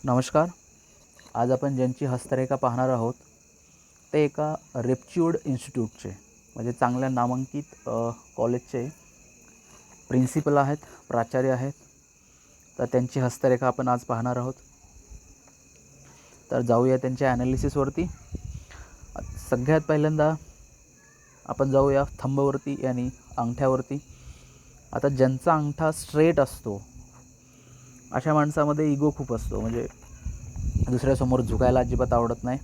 नमस्कार. आज आपण ज्यांची हस्तरेखा पाहणार आहोत ते एका रेप्च्यूड इन्स्टिट्यूटचे म्हणजे चांगल्या नामांकित कॉलेजचे प्रिन्सिपल आहेत, प्राचार्य आहेत. तर त्यांची हस्तरेखा आपण आज पाहणार आहोत. तर जाऊया त्यांच्या ॲनालिसिसवरती. सगळ्यात पहिल्यांदा आपण जाऊया थंबवरती आणि अंगठ्यावरती. आता ज्यांचा अंगठा स्ट्रेट असतो अशा माणसामध्ये इगो खूप असतो, म्हणजे दुसऱ्यासमोर झुकायला अजिबात आवडत नाही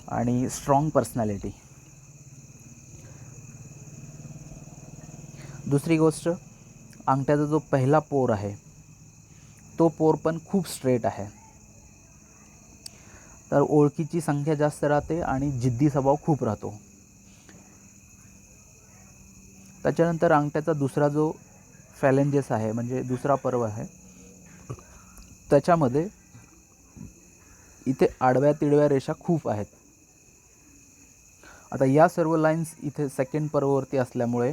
आणि स्ट्रॉंग पर्सनॅलिटी. दुसरी गोष्ट, अंगठ्याचा जो पहिला पोर आहे तो पोर पण खूप स्ट्रेट आहे. तर ओळखीची संख्या जास्त राहते आणि जिद्दी स्वभाव खूप राहतो. त्याच्यानंतर अंगठ्याचा दुसरा जो फॅलेंजेस आहे म्हणजे दुसरा पर्व आहे, त्याच्यामध्ये इथे आडव्या तिडव्या रेषा खूप आहेत. आता या सर्व लाईन्स इथे सेकंड पर्ववरती असल्यामुळे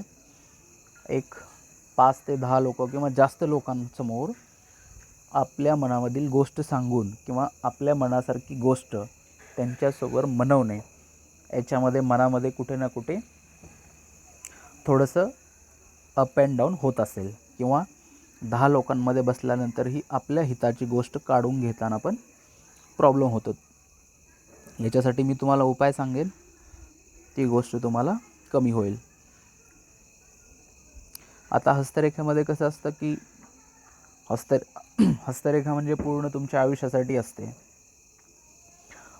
एक 5 ते 10 लोक किंवा जास्त लोकांसमोर आपल्या मनामधील गोष्ट सांगून किंवा आपल्या मनासारखी गोष्ट त्यांच्यासमोर मनवणे, याच्यामध्ये मनामध्ये कुठे ना कुठे थोडंसं अप अँड डाऊन होत असेल किंवा 10 लोकांमध्ये बसल्यानंतरही आपल्या हिताची गोष्ट काढून घेताना पण प्रॉब्लेम होतो. याच्यासाठी मी तुम्हाला उपाय सांगेन, ती गोष्ट तुम्हाला कमी होईल. आता हस्तरेखेमध्ये कसं असतं की हस्तरेखा म्हणजे पूर्ण तुमच्या आयुष्यासाठी असते.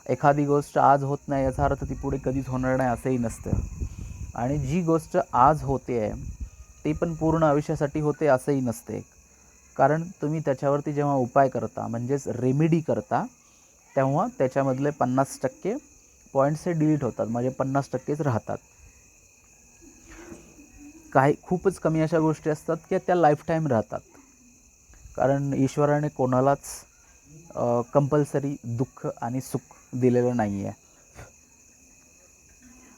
एखादी गोष्ट आज होत नाही याचा अर्थ ती पुढे कधीच होणार नाही असंही नसतं. आणि जी गोष्ट आज होते आहे ती पण पूर्ण आयुष्यासाठी होते असंही नसते. कारण तुम्ही त्याच्यावरती जेव्हा उपाय करता म्हणजेच रेमेडी करता तेव्हा त्याच्यामधले 50% पॉईंट्स हे डिलीट होतात, म्हणजे 50%च राहतात. काही खूपच कमी अशा गोष्टी असतात की त्या लाईफ टाईम राहतात. कारण ईश्वराने कोणालाच कंपल्सरी दुःख आणि सुख दिलेलं नाही आहे.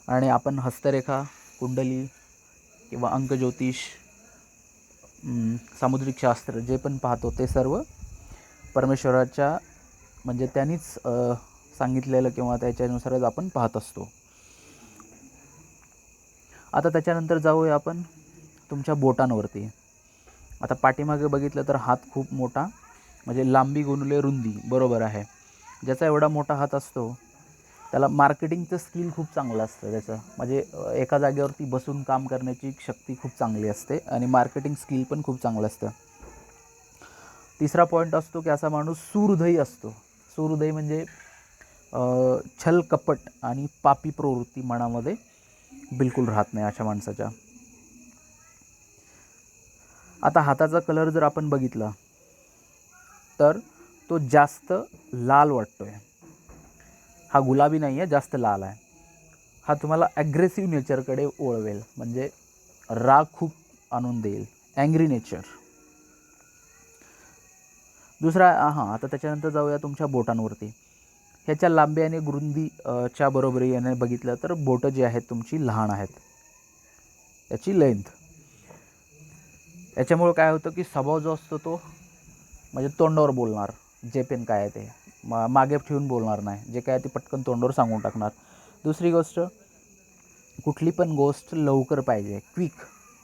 आणि आपण हस्तरेखा, कुंडली किंवा अंकज्योतिष, सामुद्रिक शास्त्र जे पण पाहतो ते सर्व परमेश्वराच्या म्हणजे त्यांनीच सांगितलेलं किंवा त्याच्यानुसारच आपण पाहत असतो. आता त्याच्यानंतर जाऊया आपण तुमच्या बोटांवरती. आता पाठीमागे बघितलं तर हात खूप मोठा, म्हणजे लांबी गुणिले रुंदी बरोबर आहे. ज्याचा एवढा मोठा हात असतो त्याला मार्केटिंगचं स्किल खूप चांगलं असतं. त्याचं म्हणजे एका जागेवरती बसून काम करण्याची शक्ती खूप चांगली असते आणि मार्केटिंग स्किल पण खूप चांगलं असतं. तिसरा पॉईंट असतो की असा माणूस सुहृदयी असतो. सुहृदयी म्हणजे छल कपट आणि पापी प्रवृत्ती मनामध्ये बिलकुल राहत नाही अशा माणसाच्या. आता हाताचा कलर जर आपण बघितला तर तो जास्त लाल वाटतोय. हा गुलाबी नाही आहे, जास्त लाल आहे. हा तुम्हाला ॲग्रेसिव्ह नेचरकडे वळवेल, म्हणजे राग खूप आणून देईल, ॲंग्री नेचर. दुसरा आता त्याच्यानंतर जाऊया तुमच्या बोटांवरती. ह्याच्या लांबी आणि रुंदीच्या बरोबरीने बघितलं तर बोटं जी आहेत तुमची लहान आहेत, याची लेंथ. याच्यामुळे काय होतं की स्वभाव जो असतो तो म्हणजे तोंडावर बोलणार, जे पण काय आहे ते मागे ठेवून बोलणार नाही, जे काय ते पटकन तोंडावर सांगून टाकणार. दुसरी गोष्ट, कुठली पण गोष्ट लवकर पाहिजे, क्विक,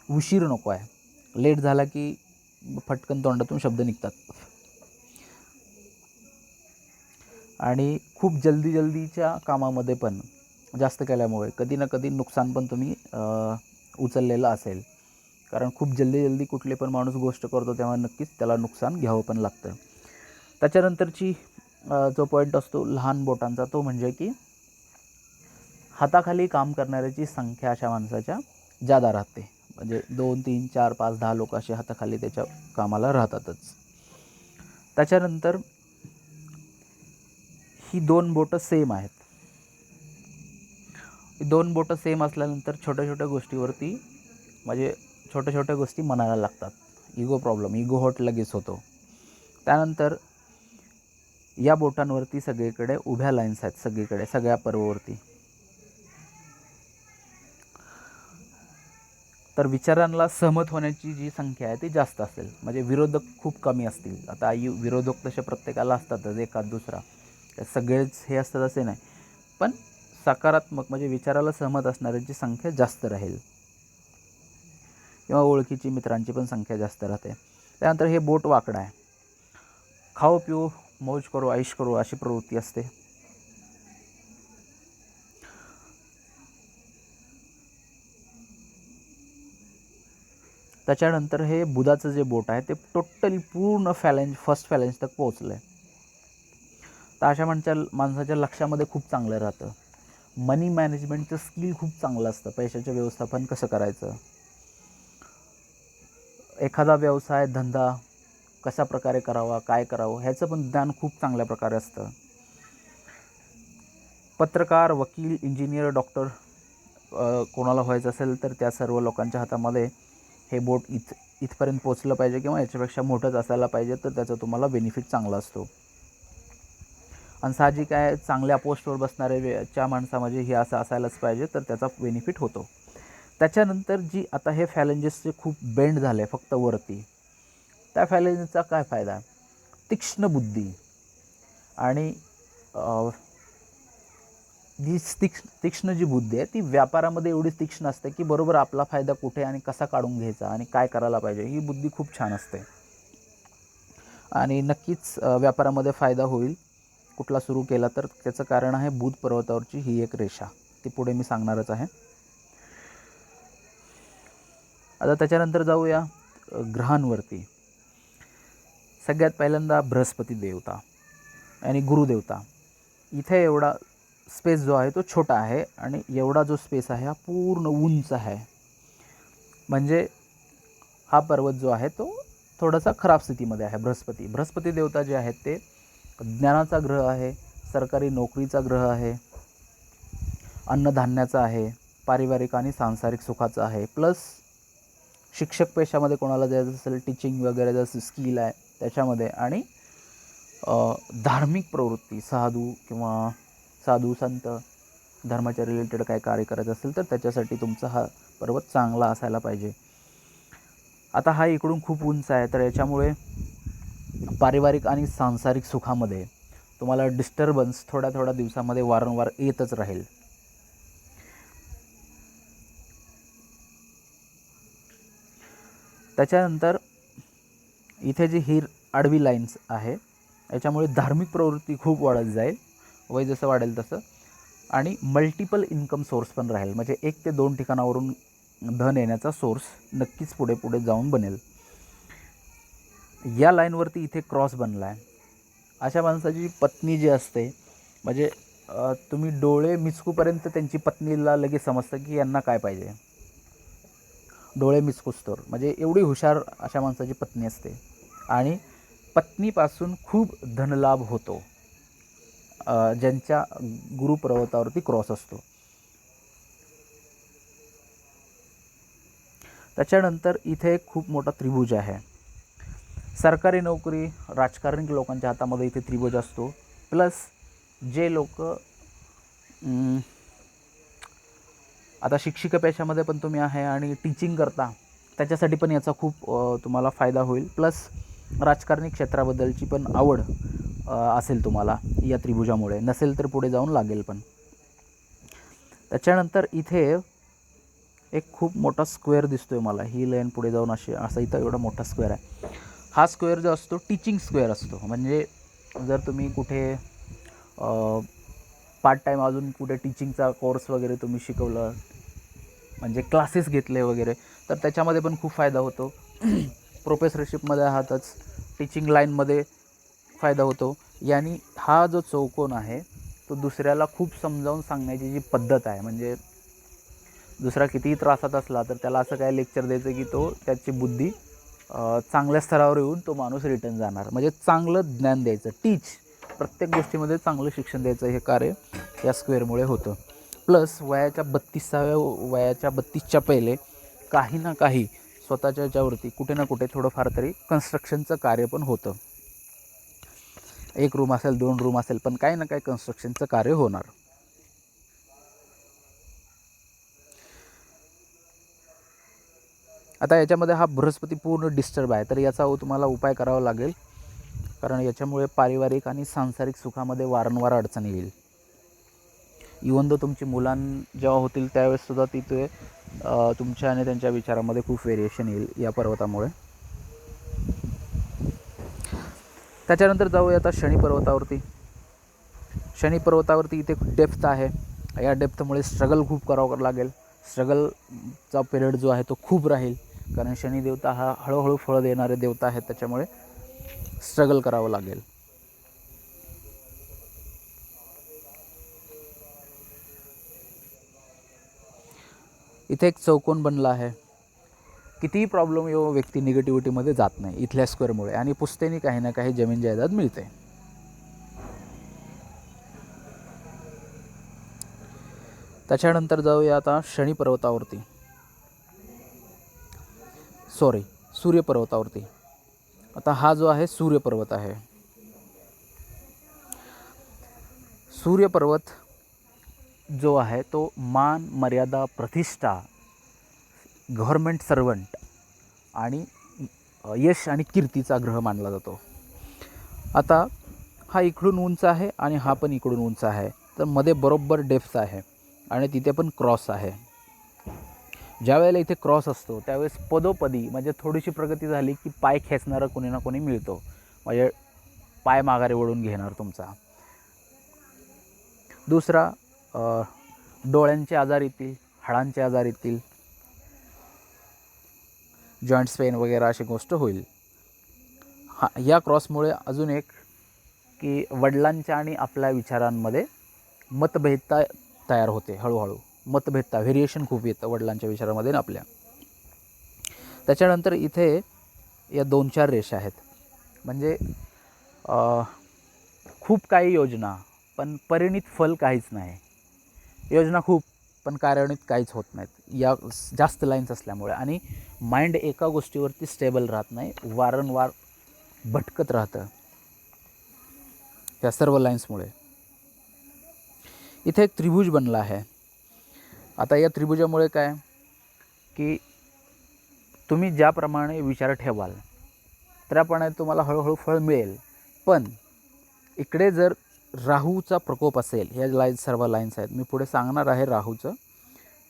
उशीर नको आहे. लेट झाला की फटकन तोंडातून शब्द निघतात. आणि खूप जल्दीच्या कामामध्ये पण जास्त केल्यामुळे कधी ना कधी नुकसान पण तुम्ही उचललेलं असेल. कारण खूप जल्दी कुठले पण माणूस गोष्ट करतो तेव्हा नक्कीच त्याला नुकसान घ्यावं पण लागतं. त्याच्यानंतरची जो पॉईंट असतो लहान बोटांचा, तो म्हणजे की हाताखाली काम करणाऱ्याची संख्या अशा माणसाच्या जादा राहते. म्हणजे 2, 3, 4, 5, 10 लोक असे हाताखाली त्याच्या कामाला राहतातच. त्याच्यानंतर ही 2 बोटं सेम आहेत. ही 2 बोटं सेम असल्यानंतर छोट्या गोष्टीवरती म्हणजे छोट्या गोष्टी मनाला लागतात. इगो प्रॉब्लेम, इगो हर्ट लगेच होतो. त्यानंतर या बोटांवरती सगळीकडे उभ्या लाईन्स आहेत, सगळीकडे सगळ्या पर्ववरती. तर विचारांना सहमत होण्याची जी संख्या आहे ती जास्त असेल, म्हणजे विरोधक खूप कमी असतील. आता विरोधक तसे प्रत्येकाला असतातच, एखाद दुसरा, सगळेच हे असतात असे नाही, पण सकारात्मक म्हणजे विचाराला सहमत असणाऱ्यांची संख्या जास्त राहील, किंवा ओळखीची मित्रांची पण संख्या जास्त राहते. त्यानंतर हे बोट वाकडं आहे, खाओ पिऊ मौज करो ऐश करो अशी प्रवृत्ती असते. त्याच्यानंतर हे बुधाचं जे बोट आहे ते टोटली पूर्ण फर्स्ट फॅलेंज तक पोहोचलं आहे. तर अशा माणसाच्या लक्षामध्ये खूप चांगलं राहतं. मनी मॅनेजमेंटचं स्किल खूप चांगलं असतं, पैशाचं व्यवस्थापन कसं करायचं, एखादा व्यवसाय धंदा कशा प्रकारे करावा, काय करावं ह्याचं पण ज्ञान खूप चांगल्या प्रकारे असतं. पत्रकार, वकील, इंजिनियर, डॉक्टर कोणाला व्हायचं असेल तर त्या सर्व लोकांच्या हातामध्ये हे बोट इथपर्यंत पोचलं पाहिजे, किंवा याच्यापेक्षा मोठंच असायला पाहिजे, तर त्याचा तुम्हाला बेनिफिट चांगला असतो. आणि साहजिक आहे, चांगल्या पोस्टवर बसणाऱ्या माणसामध्ये हे असं असायलाच पाहिजे, तर त्याचा बेनिफिट होतो. त्याच्यानंतर जी आता हे फॅलेंजेसचे खूप बेंड झाले फक्त वरती, त्या फॅलेंजचा काय फायदा? तीक्ष्ण बुद्धी आणि जी तीक्ष्ण जी बुद्धी आहे ती व्यापारामध्ये एवढी तीक्ष्ण असते की बरोबर आपला फायदा कुठे आणि कसा काढून घ्यायचा आणि काय करायला पाहिजे, ही बुद्धी खूप छान असते. आणि नक्कीच व्यापारामध्ये फायदा होईल कुठला सुरू केला तर. त्याचं कारण आहे बुध पर्वतावरची ही एक रेषा, ती पुढे मी सांगणारच आहे. आता त्याच्यानंतर जाऊया ग्रहांवरती. सगळ्यात पहिल्यांदा बृहस्पती देवता आणि गुरुदेवता. इथे एवढा स्पेस जो आहे तो छोटा आहे, आणि एवढा जो स्पेस आहे हा पूर्ण उंच आहे. म्हणजे हा पर्वत जो आहे तो थोडासा खराब स्थितीमध्ये आहे. बृहस्पती देवता जे आहेत ते ज्ञानाचा ग्रह आहे, सरकारी नोकरीचा ग्रह आहे, अन्नधान्याचा आहे, पारिवारिक आणि सांसारिक सुखाचा आहे, प्लस शिक्षक पेशामध्ये कोणाला जायचं असेल, टीचिंग वगैरे जसं स्किल आहे त्याच्यामध्ये, आणि धार्मिक प्रवृत्ती, किंवा साधू संत धर्माच्या रिलेटेड काय कार्य करायचं असेल तर त्याच्यासाठी तुमचा हा पर्वत चांगला असायला पाहिजे. आता हा इकडून खूप उंच आहे, तर याच्यामुळे पारिवारिक आणि सांसारिक सुखामध्ये तुम्हाला डिस्टर्बन्स थोड्या दिवसामध्ये वारंवार येतच राहील. त्याच्यानंतर इथे जी ही आडवी लाईन्स आहे याच्यामुळे धार्मिक प्रवृत्ती खूप वाढत जाईल, वय जसं वाढेल तसं, आणि मल्टिपल इन्कम सोर्स पण राहील. म्हणजे 1 ते 2 ठिकाणावरून धन येण्याचा सोर्स नक्कीच पुढे जाऊन बनेल. या लाईनवरती इथे क्रॉस बनला आहे. अशा माणसाची पत्नी जी असते, म्हणजे तुम्ही डोळे मिचकूपर्यंत त्यांची पत्नीला लगेच समजतं की यांना काय पाहिजे, डोळे मिचकूस्तोवर, म्हणजे एवढी हुशार अशा माणसाची पत्नी असते. आणि पत्नीपासून खूप धनलाभ होतो ज्यांच्या गुरुपर्वतावरती क्रॉस असतो. त्याच्यानंतर इथे एक खूप मोठा त्रिभुज आहे. सरकारी नोकरी, राजकारणी लोकांच्या हातामध्ये इथे त्रिभुज असतो. प्लस जे लोक आता शिक्षिका पेशामध्ये पण तुम्ही आहे आणि टीचिंग करता, त्याच्यासाठी पण याचा खूप तुम्हाला फायदा होईल. प्लस राजकारणी क्षेत्राबद्दलची पण आवड असेल तुम्हाला या त्रिभुजामुळे, नसेल तर पुढे जाऊन लागेल पण. त्याच्यानंतर इथे एक खूप मोठा स्क्वेअर दिसतोय मला, ही लाईन पुढे जाऊन असा इथं एवढा मोठा स्क्वेअर आहे. हा स्क्वेअर जो असतो टीचिंग स्क्वेअर असतो. म्हणजे जर तुम्ही कुठे पार्ट टाईम अजून कुठे टीचिंगचा कोर्स वगैरे तुम्ही शिकवलं, म्हणजे क्लासेस घेतले वगैरे, तर त्याच्यामध्ये पण खूप फायदा होतो. प्रोफेसरशिपमध्ये आहातच, टीचिंग लाईनमध्ये फायदा होतो. यानी हा जो चौकोन आहे तो दुसऱ्याला खूप समजावून सांगण्याची जी पद्धत आहे, म्हणजे दुसरा कितीही त्रासात असला तर त्याला असं काय लेक्चर द्यायचं की तो त्याची बुद्धी चांगल्या स्तरावर येऊन तो माणूस रिटर्न जाणार. म्हणजे चांगलं ज्ञान द्यायचं, प्रत्येक गोष्टीमध्ये चांगलं शिक्षण द्यायचं हे कार्य या स्क्वेअरमुळे होतं. प्लस वयाच्या 32च्या पहिले काही ना काही स्वतःच्या याच्यावरती कुठे ना कुठे थोडंफार तरी कन्स्ट्रक्शनचं कार्य पण होतं. 1 रूम असेल, 2 रूम असेल, पण काही ना काही कन्स्ट्रक्शनचं कार्य होणार. आता याच्यामध्ये हा बृहस्पती पूर्ण डिस्टर्ब आहे, तर याचा तुम्हाला उपाय करावा लागेल, कारण याच्यामुळे पारिवारिक आणि सांसारिक सुखामध्ये वारंवार अडचणी येईल. इवन दो तुमची मुलां जेव्हा होतील त्यावेळेससुद्धा तिथे तुमच्या आणि त्यांच्या विचारामध्ये खूप व्हेरिएशन येईल या पर्वतामुळे. त्याच्यानंतर जाऊया आता शनी पर्वतावरती. शनी पर्वतावरती इथे डेप्थ आहे. या डेप्थमुळे स्ट्रगल खूप करावं लागेल. स्ट्रगलचा पिरियड जो आहे तो खूप राहील, कारण शनी देवता हा हळूहळू फळ देणारे देवता आहेत, त्याच्यामुळे स्ट्रगल करावं लागेल. इथे एक चौकोन बनला आहे. कितीही प्रॉब्लेम येऊ, व्यक्ती निगेटिव्हिटीमध्ये जात नाही इथल्या स्क्वेअरमुळे, आणि पुश्तैनी काही ना काही जमीन जायदाद मिळते. त्याच्यानंतर जाऊया आता शनी पर्वतावरती, सूर्यपर्वतावरती. आता हा जो आहे सूर्यपर्वत आहे. सूर्यपर्वत जो आहे तो मान, मर्यादा, प्रतिष्ठा, गव्हर्मेंट सर्वंट आणि यश आणि कीर्तीचा ग्रह मानला जातो. आता हा इकडून उंच आहे आणि हा पण इकडून उंच आहे, तर मध्ये बरोबर डेप्थ आहे आणि तिथे पण क्रॉस आहे. ज्या वेळेला इथे क्रॉस असतो त्यावेळेस पदोपदी म्हणजे थोडीशी प्रगती झाली की पाय खेचणारा कोणी ना कोणी मिळतो, म्हणजे पाय माघारी वळून घेणार तुमचा. दुसरा, डोळ्यांचे आजार येतील, हाडांचे आजार येतील, जॉईंट्स पेन वगैरे अशी गोष्ट होईल. या क्रॉसमुळे अजून एक की वडिलांच्या आणि आपल्या विचारांमध्ये मतभेदता तयार होते. हळूहळू मतभेदता, व्हेरिएशन खूप येतं वडिलांच्या विचारामध्ये आणि आपल्या. त्याच्यानंतर इथे या 2-4 रेषा आहेत, म्हणजे खूप काही योजना पण परिणित फल काहीच नाही. योजना खूप पण कार्यान्वित काहीच होत नाहीत या जास्त लाईन्स असल्यामुळे, आणि माइंड एका गोष्टीवरती स्टेबल राहत नाही, वारंवार भटकत राहतं या सर्व लाईन्समुळे. इथे एक त्रिभुज बनला आहे. आता या त्रिभुजामुळे काय की तुम्ही ज्याप्रमाणे विचार ठेवाल त्याप्रमाणे तुम्हाला हळूहळू फळ मिळेल. पण इकडे जर राहूचा प्रकोप असेल, ह्या लाईन्स सर्व लाईन्स आहेत, मी पुढे सांगणार आहे राहूचं.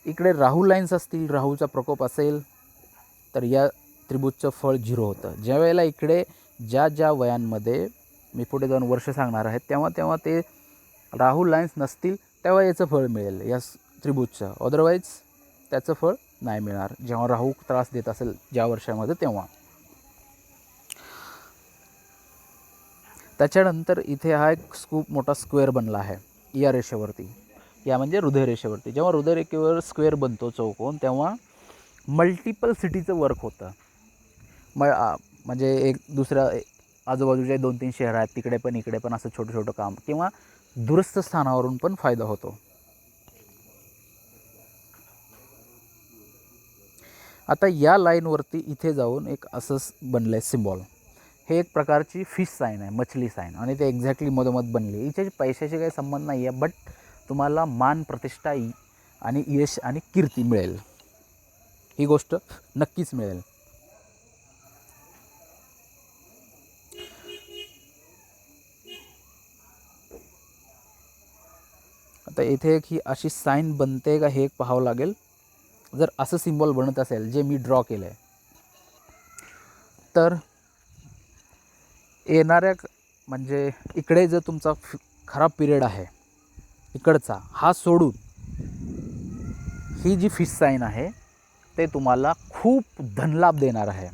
इकडे राहू लाईन्स असतील, राहूचा प्रकोप असेल तर या त्रिभुजचं फळ 0 होतं. ज्या वेळेला इकडे ज्या वयांमध्ये मी पुढे 2 वर्ष सांगणार आहेत तेव्हा ते राहू लाईन्स नसतील तेव्हा याचं फळ मिळेल या त्रिभुजचं, अदरवाईज त्याचं फळ नाही मिळणार जेव्हा राहू त्रास देत असेल ज्या वर्षामध्ये तेव्हा. त्याच्यानंतर इथे हा एक खूप मोठा स्क्वेअर बनला आहे या रेषेवरती, या म्हणजे हृदय रेषेवरती. जेव्हा हृदय रेषेवर स्क्वेअर बनतो चौकोन, तेव्हा मल्टिपल सिटीचं वर्क होतं. म्हणजे एक दुसऱ्या आजूबाजूचे 2-3 शहर आहेत तिकडे पण इकडे पण असं छोटं छोटं काम, किंवा दूरस्थ स्थानावरून पण फायदा होतो. आता या लाईनवरती इथे जाऊन एक असंच बनलं आहे सिम्बॉल. हे एक प्रकारची फिश साईन आहे, मछली साईन, आणि ते एक्झॅक्टली मधोमध बनली. हिच्याशी पैशाशी काही संबंध नाही आहे, बट तुम्हाला मान, प्रतिष्ठा आणि यश आणि कीर्ती मिळेल, ही गोष्ट नक्कीच मिळेल. आता इथे एक ही अशी साईन बनते का हे एक पाहावं लागेल. जर असं सिम्बॉल बनत असेल जे मी ड्रॉ केलं आहे, तर येणाऱ्या म्हणजे इकडे जर तुमचा खराब पिरियड आहे इकडचा, हा सोडून ही जी फिश साईन आहे ते तुम्हाला खूप धनलाभ देणार आहे.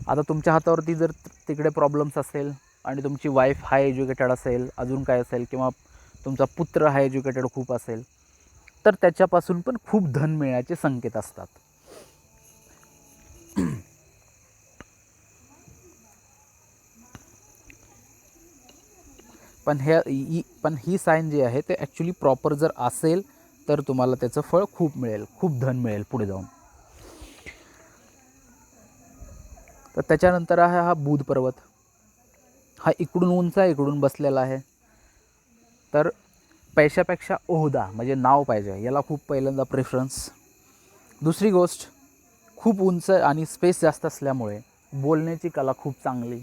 आता तुमच्या हातावरती जर तिकडे प्रॉब्लेम्स असेल आणि तुमची वाईफ हाय एज्युकेटेड असेल, अजून काय असेल, किंवा तुमचा पुत्र हाय एज्युकेटेड खूप असेल, तर त्याच्यापासून पण खूप धन मिळण्याचे संकेत असतात. पण ही साईन जी आहे ते ॲक्च्युली प्रॉपर जर असेल तर तुम्हाला त्याचं फळ खूप मिळेल, खूप धन मिळेल पुढे जाऊन. तर त्याच्यानंतर आहे हा बुध पर्वत. हा इकडून उंच आहे, इकडून बसलेला आहे. तर पैशापेक्षा ओहदा म्हणजे नाव पाहिजे, याला खूप पहिल्यांदा प्रेफरन्स. दुसरी गोष्ट, खूप उंच आणि स्पेस जास्त असल्यामुळे बोलण्याची कला खूप चांगली,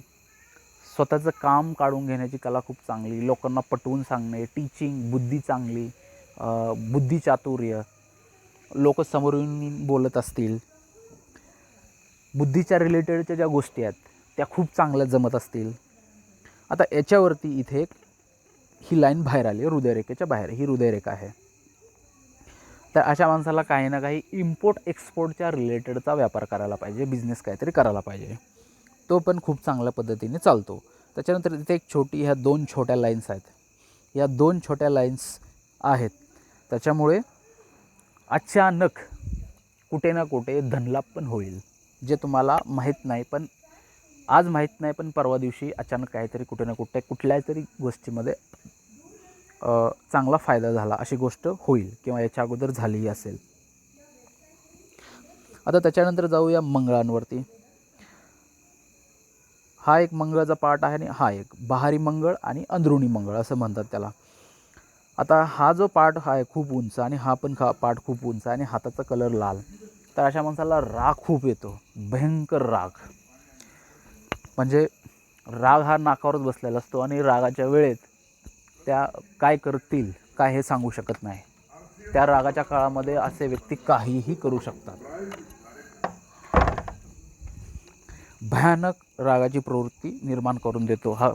स्वतःचं काम काढून घेण्याची कला खूप चांगली, लोकांना पटवून सांगणे, टीचिंग, बुद्धी चांगली, बुद्धिचातुर्य, लोक समोरून बोलत असतील, बुद्धीच्या रिलेटेडच्या ज्या गोष्टी आहेत त्या खूप चांगल्या जमत असतील. आता याच्यावरती इथे ही लाईन बाहेर आली, हृदयरेखेच्या बाहेर ही हृदयरेखा आहे. तर अशा माणसाला काही ना काही इम्पोर्ट एक्सपोर्टच्या रिलेटेडचा व्यापार करायला पाहिजे, बिझनेस काहीतरी करायला पाहिजे. तो पण खूप चांगल्या पद्धतीने चालतो. त्याच्यानंतर इथे एक छोटी, ह्या 2 छोट्या लाईन्स आहेत. या 2 छोट्या लाईन्स आहेत त्याच्यामुळे अचानक कुठे ना कुठे धनलाभ पण होईल, जे तुम्हाला माहीत नाही, पण आज माहीत नाही, पण परवा दिवशी अचानक काहीतरी कुठे ना कुठे कुठल्या तरी गोष्टीमध्ये चांगला फायदा झाला अशी गोष्ट होईल, किंवा याच्या अगोदर झालीही असेल. आता त्याच्यानंतर जाऊया मंगळांवरती. हा एक मंगळाचा पार्ट आहे आणि हा एक बाहेरी मंगळ आणि अंदरुणी मंगळ असं म्हणतात त्याला. आता हा जो पार्ट आहे खूप उंच आणि हा पण पार्ट खूप उंच आणि हाताचा कलर लाल. तर अशा माणसाला राग खूप येतो, भयंकर राग. म्हणजे राग हा नाकावरच बसलेला असतो आणि रागाच्या वेळेत त्या काय करतील काय हे सांगू शकत नाही. त्या रागाच्या काळामध्ये असे व्यक्ती काहीही करू शकतात. भयानक रागाची प्रवृत्ती निर्माण करून देतो हा.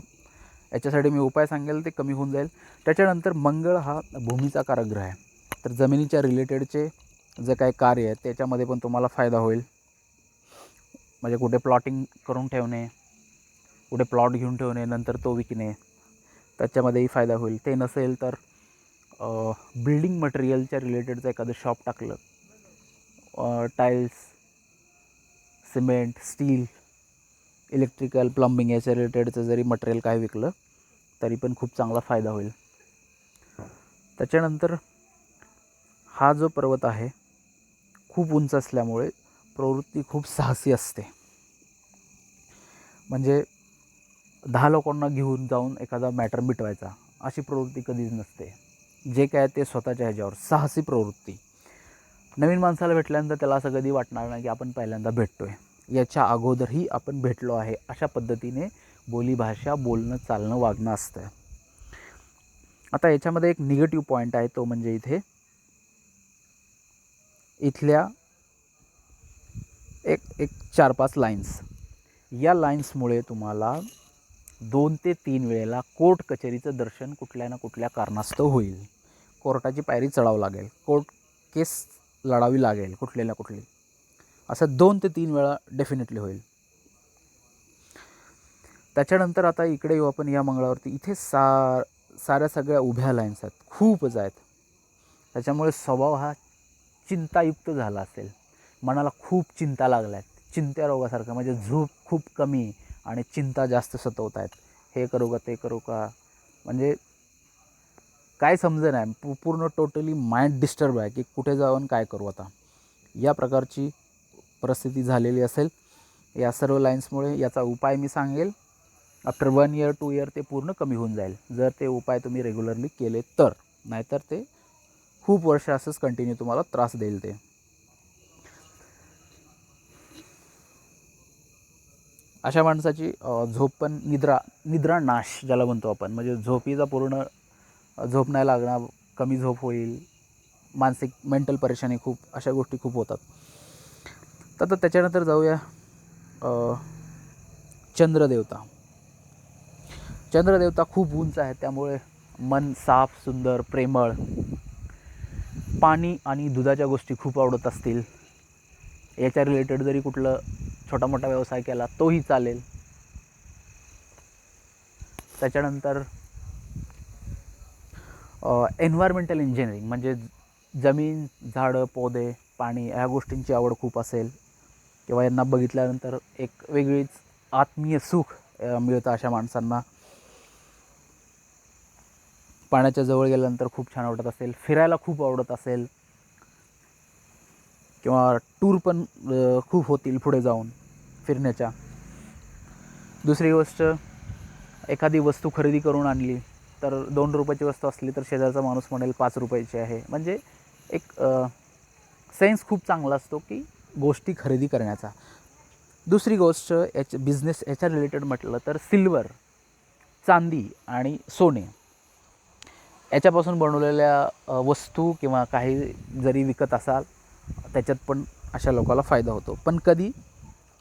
याच्यासाठी मी उपाय सांगेल ते कमी होऊन जाईल. त्याच्यानंतर मंगळ हा भूमीचा कारकग्रह आहे. तर जमिनीच्या रिलेटेडचे जे काही कार्य आहे त्याच्यामध्ये पण तुम्हाला फायदा होईल. म्हणजे कुठे प्लॉटिंग करून ठेवणे, कुठे प्लॉट घेऊन ठेवणे, नंतर तो विकणे, त्याच्यामध्येही फायदा होईल. ते नसेल तर बिल्डिंग मटेरियलच्या रिलेटेडचं एखादं शॉप टाकलं, tiles, cement, steel, electrical, plumbing याच्या रिलेटेडचं जरी मटेरियल काय विकलं तरी पण खूप चांगला फायदा होईल. त्याच्यानंतर हा जो पर्वत आहे खूप उंच असल्यामुळे प्रवृत्ती खूप साहसी असते. म्हणजे 10 लोकांना घेऊन जाऊन एखादा मॅटर मिटवायचा अशी प्रवृत्ती कधीच नसते. जे काय ते स्वतःच्या ह्याच्यावर साहसी प्रवृत्ती. नवीन माणसाला भेटल्यानंतर त्याला असं कधी वाटणार नाही की आपण पहिल्यांदा भेटतो आहे, याच्या अगोदरही आपण भेटलो आहे, अशा पद्धतीने बोलीभाषा, बोलणं, चालणं, वागणं असतं. आता याच्यामध्ये एक निगेटिव्ह पॉईंट आहे, तो म्हणजे इथल्या एक 4-5 लाईन्स. या लाईन्समुळे तुम्हाला 2 ते 3 वेळेला कोर्ट कचेरीचं दर्शन कुठल्या ना कुठल्या कारणास्तव होईल. कोर्टाची पायरी चढावं लागेल, कोर्ट केस लढावी लागेल कुठली ना कुठली, असं 2 ते 3 वेळा डेफिनेटली होईल. त्याच्यानंतर आता इकडे येऊ आपण या मंगळावरती. इथे साऱ्या सगळ्या उभ्या लाईन्स आहेत, खूपच आहेत. त्याच्यामुळे स्वभाव हा चिंतायुक्त झाला असेल, मनाला खूप चिंता लागल्या आहेत, चिंत्या रोगासारखं. म्हणजे झोप खूप कमी आणि चिंता जास्त सतवत आहेत. हे करू का ते करू का, म्हणजे काय समजे नाही, पूर्ण टोटली माइंड डिस्टर्ब आहे की कुठे जाऊन काय करू आता, या प्रकारची परिस्थिती झालेली असेल या सर्व लाईन्समुळे. याचा उपाय मी सांगेल. आफ्टर 1 इयर 2 इयर ते पूर्ण कमी होऊन जाईल जर ते उपाय तुम्ही रेग्युलरली केले तर. नाहीतर ते खूप वर्ष असंच कंटिन्यू तुम्हाला त्रास देईल ते. अशा माणसाची झोप पण निद्रा नाश ज्याला म्हणतो आपण, म्हणजे झोपीचा पूर्ण झोप नाही लागणार, कमी झोप होईल, मानसिक मेंटल परेशानी खूप, अशा गोष्टी खूप होतात. तर त्याच्यानंतर जाऊया चंद्रदेवता. चंद्रदेवता खूप उंच आहे, त्यामुळे मन साफ, सुंदर, प्रेमळ, पाणी आणि दुधाच्या गोष्टी खूप आवडत असतील. याच्या रिलेटेड जरी कुठलं छोटा मोठा व्यवसाय केला तोही चालेल. त्याच्यानंतर एन्व्हायरमेंटल इंजिनिअरिंग, म्हणजे जमीन, झाडं, पौधे, पाणी ह्या गोष्टींची आवड खूप असेल, किंवा यांना बघितल्यानंतर एक वेगळीच आत्मीय सुख मिळतं अशा माणसांना. पाण्याच्या जवळ गेल्यानंतर खूप छान वाटत असेल, फिरायला खूप आवडत असेल, किंवा टूर पण खूप होतील पुढे जाऊन फिरण्याच्या. दुसरी गोष्ट, एखादी वस्तू खरेदी करून आणली तर 2 रुपयाची वस्तू असली तर शेजारचा माणूस म्हणेल 5 रुपयाची आहे. म्हणजे एक सेन्स खूप चांगला असतो की गोष्टी खरेदी करण्याचा. दुसरी गोष्ट बिझनेस याच्या रिलेटेड म्हटलं तर सिल्वर, चांदी आणि सोने याच्यापासून बनवलेल्या वस्तू किंवा काही जरी विकत असाल त्याच्यात पण अशा लोकांना फायदा होतो. पण कधी?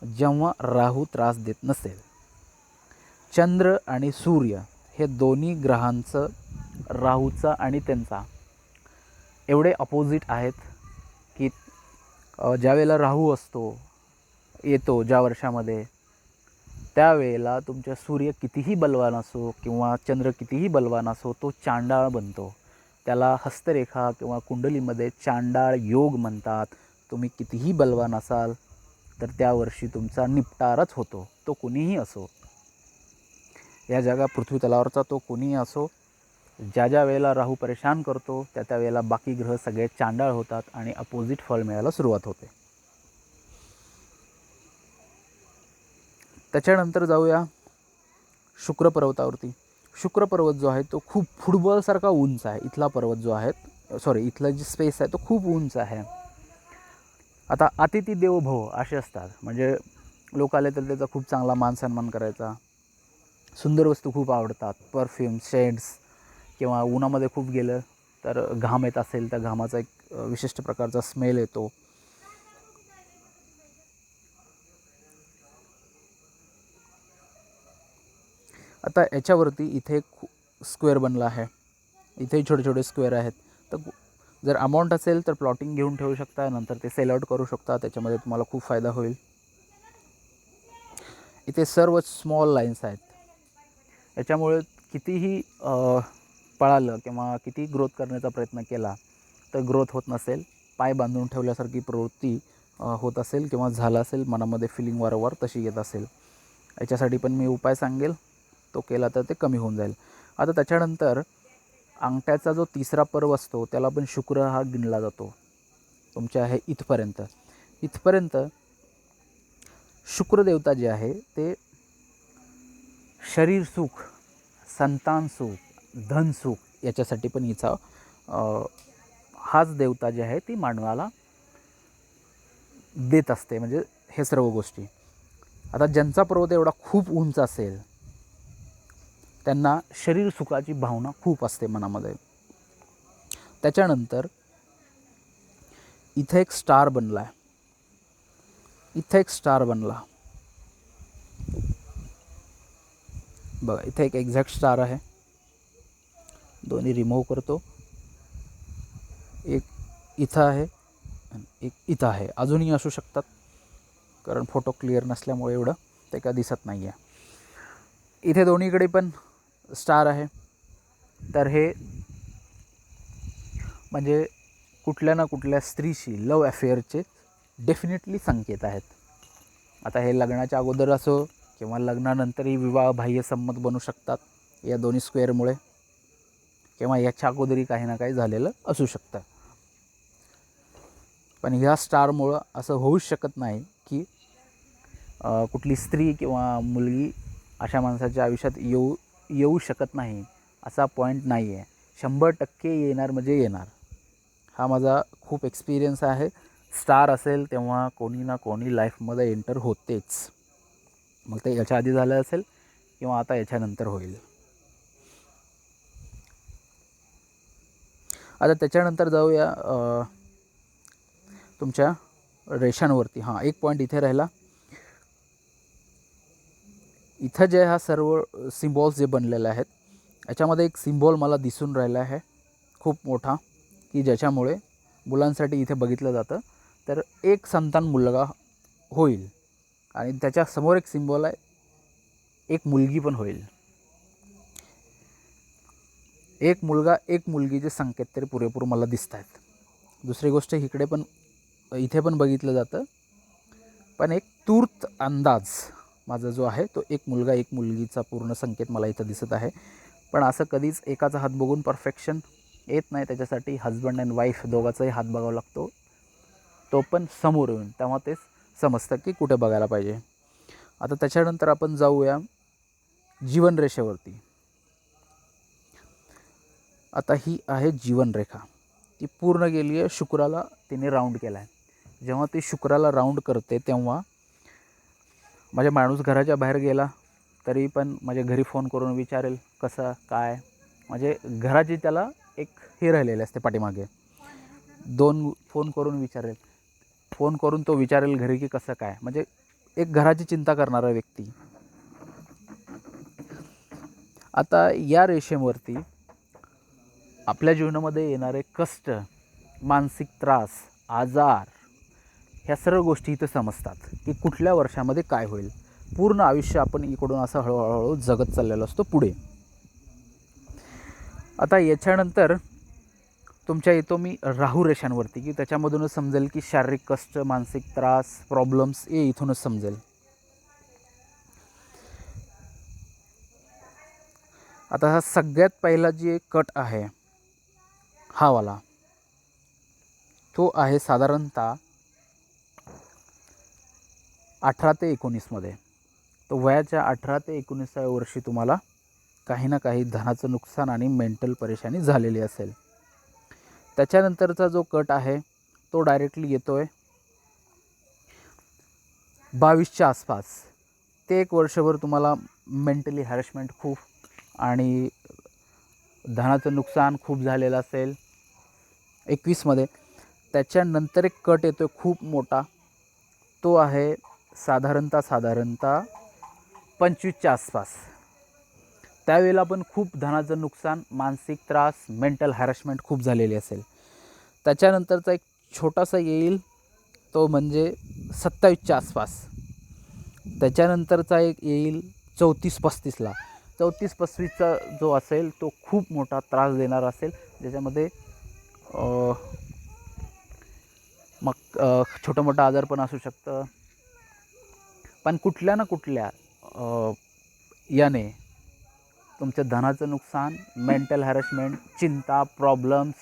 जेव्हा राहू त्रास देत नसेल. चंद्र आणि सूर्य हे दोन्ही ग्रहांचं, राहूचा आणि त्यांचा, एवढे अपोजिट आहेत की ज्यावेळेला राहू येतो ज्या वर्षामध्ये, त्यावेळेला तुमच्या सूर्य कितीही बलवान असो किंवा चंद्र कितीही बलवान असो, तो चांडाळ बनतो. त्याला हस्तरेखा किंवा कुंडलीमध्ये चांडाळ योग म्हणतात. तुम्ही कितीही बलवान असाल तर त्या वर्षी तुमचा निपटारच होतो. तो कुणीही असो, या जगा पृथ्वी तलावरचा तो कुणीही असो, ज्या वेळेला राहू परेशान करतो त्या वेळेला बाकी ग्रह सगळे चांडाळ होतात आणि अपोजिट फळ मिळायला सुरुवात होते. त्याच्यानंतर जाऊया शुक्र पर्वतावरती. शुक्र पर्वत जो आहे तो खूप फुटबॉलसारखा उंच आहे. इथला पर्वत जो आहे, इथला जी स्पेस आहे तो खूप उंच आहे. आता अतिथी देवो भव असे असतात, म्हणजे लोक आले तर त्याचा खूप चांगला मान सन्मान करायचा. सुंदर वस्तू खूप आवडतात, परफ्यूम, शेड्स, किंवा उन्हामध्ये खूप गेलं तर घाम येत असेल तर घामाचा एक विशिष्ट प्रकारचा स्मेल येतो. आता याच्यावरती इथे एक स्क्वेअर बनला आहे, इथेही छोटे छोटे स्क्वेअर आहेत. तर जर अमाऊंट असेल तर प्लॉटिंग घेऊन ठेवू शकता, नंतर ते सेल आउट करू शकता, त्याच्यामध्ये तुम्हाला खूप फायदा होईल. इथे सर्व स्मॉल लाईन्स आहेत. याच्यामुळे कितीही पळालं किंवा कितीही ग्रोथ करण्याचा प्रयत्न केला तर ग्रोथ होत नसेल. पाय बांधून ठेवल्यासारखी प्रवृत्ती होत असेल किंवा झालं असेल, मनामध्ये फिलिंग वारंवार तशी येत असेल. याच्यासाठी पण मी उपाय सांगेल, तो केला तर ते कमी होऊन जाईल. आता त्याच्यानंतर अंगठ्याचा जो तिसरा पर्व असतो त्याला पण शुक्र हा गिणला जातो. तुमच्या आहे इथपर्यंत शुक्रदेवता जे आहे ते शरीर सुख, संतान सुख, धन सुख याच्यासाठी पण हिचा हाच देवता जी आहे ती मानवाला देत असते, म्हणजे हे सर्व गोष्टी. आता ज्यांचा पर्वत एवढा खूप उंच असेल त्यांना शरीर सुखाची भावना खूप असते मनामध्ये. त्याच्यानंतर इथे एक स्टार बनला आहे, बघा इथे एक एक्झॅक्ट स्टार आहे. दोन्ही रिमूव्ह करतो. एक इथं आहे आणि एक इथं आहे. अजूनही असू शकतात कारण फोटो क्लिअर नसल्यामुळे एवढं ते काय दिसत नाही आहे. इथे दोन्हीकडे पण स्टार आहे. तर हे म्हणजे कुठल्या ना कुठल्या स्त्रीशी लव अफेअरचे डेफिनेटली संकेत आहेत. आता हे लग्नाच्या अगोदर असो किंवा लग्नानंतरही विवाह बाह्य संमत बनू शकतात या दोन्ही स्क्वेअरमुळे, किंवा याच्या अगोदरही काही ना काही झालेलं असू शकतं. पण ह्या स्टारमुळं असं होऊच शकत नाही की कुठली स्त्री किंवा मुलगी अशा माणसाच्या आयुष्यात येऊ शकत नाही असा पॉईंट नाही आहे. 100% येणार म्हणजे येणार. हा माझा खूप एक्सपिरियन्स आहे. स्टार असेल तेव्हा कोणी ना कोणी लाईफमध्ये एंटर होतेच, मग ते याच्या आधी झालं असेल किंवा आता याच्यानंतर होईल. आता त्याच्यानंतर जाऊया तुमच्या रेषांवरती. हां, एक पॉईंट इथे राहिला. इथं जे हा सर्व सिम्बॉल्स जे बनलेले आहेत याच्यामध्ये एक सिम्बॉल मला दिसून राहिला आहे खूप मोठा, की ज्याच्यामुळे मुलांसाठी इथे बघितलं जातं तर एक संतान मुलगा होईल, आणि त्याच्यासमोर एक सिम्बॉल आहे, एक मुलगी पण होईल. एक मुलगा एक मुलगीचे संकेत तरी पुरेपूर मला दिसत आहेत. दुसरी गोष्ट इथे पण बघितलं जातं, पण एक तूर्त अंदाज माझा जो आहे तो एक मुलगा एक मुलगीचा पूर्ण संकेत मला इथं दिसत आहे. पण असं कधीच एकाचा हात बघून परफेक्शन येत नाही. त्याच्यासाठी हजबंड अँड वाईफ दोघांचाही हात बघावा लागतो, तो पण समोर येऊन, तेव्हा तेच समजतं की कुठे बघायला पाहिजे. आता त्याच्यानंतर आपण जाऊया जीवनरेषेवरती. आता ही आहे जीवनरेखा, ती पूर्ण गेली आहे. शुक्राला तिने राऊंड केला आहे. जेव्हा ती शुक्राला राऊंड करते तेव्हा माझ्या माणूस घराच्या बाहेर गेला तरी पण माझ्या घरी फोन करून विचारेल कसं काय, म्हणजे घराची त्याला एक हे राहिलेले असते पाठीमागे, 2 फोन करून विचारेल, फोन करून तो विचारेल घरी की कसं काय, म्हणजे एक घराची चिंता करणारा व्यक्ती. आता या रेषेवरती आपल्या जीवनामध्ये येणारे कष्ट, मानसिक त्रास, आजार, ह्या सर्व गोष्टी इथं समजतात की कुठल्या वर्षामध्ये काय होईल. पूर्ण आयुष्य आपण इकडून असं हळूहळू जगत चाललेलो असतो पुढे. आता याच्यानंतर तुमच्या येतो मी राहू रेषांवरती, की त्याच्यामधूनच समजेल की शारीरिक कष्ट, मानसिक त्रास, प्रॉब्लेम्स हे इथूनच समजेल. आता हा सगळ्यात पहिला जी एक कट आहे हा वाला, तो आहे साधारणतः 18 ते 19मध्ये. तो वयाच्या 18 ते 19व्या वर्षी तुम्हाला काही ना काही धनाचं नुकसान आणि मेंटल परेशानी झालेली असेल. त्याच्यानंतरचा जो कट आहे तो डायरेक्टली येतो आहे 22च्या आसपास. ते एक वर्षभर तुम्हाला मेंटली हॅरेसमेंट खूप आणि धनाचं नुकसान खूप झालेलं असेल 21मध्ये. त्याच्यानंतर एक कट येतो आहे खूप मोठा, तो आहे साधारणतः 25च्या आसपास. त्यावेळेला पण खूप धनाचं नुकसान, मानसिक त्रास, मेंटल हॅरेसमेंट खूप झालेली असेल. त्याच्यानंतरचा एक छोटासा येईल तो म्हणजे 27च्या आसपास. त्याच्यानंतरचा एक येईल 34-35ला. 34-35चा जो असेल तो खूप मोठा त्रास देणारा असेल, ज्याच्यामध्ये मग छोटं मोठं आजार पण असू शकतं. पण कुठल्या ना कुठल्या याने तुमच्या धनाचं नुकसान, मेंटल हॅरेसमेंट, चिंता, प्रॉब्लेम्स